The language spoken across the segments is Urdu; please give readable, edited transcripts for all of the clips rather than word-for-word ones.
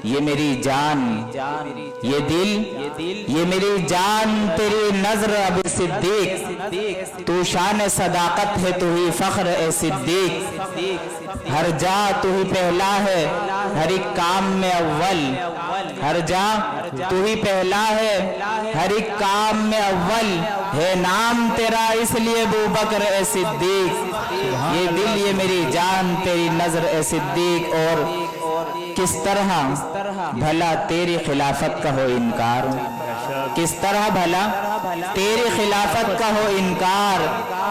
یہ میری جان، یہ دل یہ میری جان تیری نظر اب صدیق، تو شان صداقت ہے تو ہی فخر اے صدیق، ہر جا تو ہی پہلا ہے ہر ایک کام میں اول، ہر جا تو ہی پہلا ہے ہر ایک کام میں اول، ہے نام تیرا اس لیے ابوبکر اے صدیق، یہ دل یہ میری جان تیری نظر اے صدیق۔ اور کس طرح بھلا تیری خلافت کا ہو انکار، کس طرح بھلا تیری خلافت کا ہو انکار،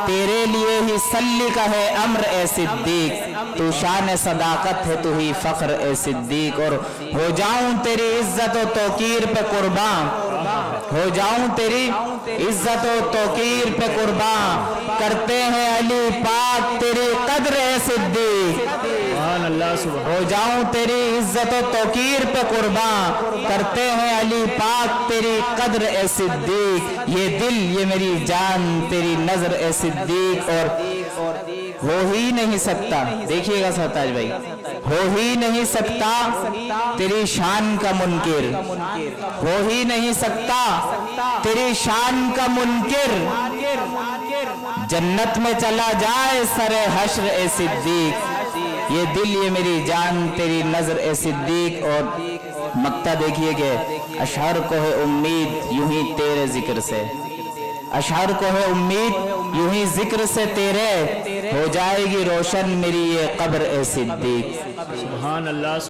تیرے لیے ہی سلی کا ہے امر اے صدیق، تو شان صداقت ہے تو ہی فخر اے صدیق۔ اور ہو جاؤں تیری عزت و توقیر پہ قربان، ہو جاؤں تیری عزت و توقیر پہ قربان، کرتے ہیں علی پاک تیری قدر اے صدیق، ہو جاؤں تیری عزت و توقیر پہ قربان، کرتے ہیں علی پاک تیری قدر اے صدیق، یہ دل یہ میری جان تیری نظر اے صدیق۔ اور ہو ہی نہیں سکتا، دیکھیے گا سرتاج بھائی، ہو ہی نہیں سکتا تیری شان کا منکر، ہو ہی نہیں سکتا تیری شان کا منکر، جنت میں چلا جائے سر حشر اے صدیق، یہ دل یہ میری جان تیری نظر اے صدیق۔ اور مقطع دیکھیے کہ اشعار کو ہے امید یوں ہی تیرے ذکر سے، اشعار کو ہے امید یوں ہی ذکر سے تیرے، ہو جائے گی روشن میری یہ قبر اے صدیق۔ سبحان اللہ۔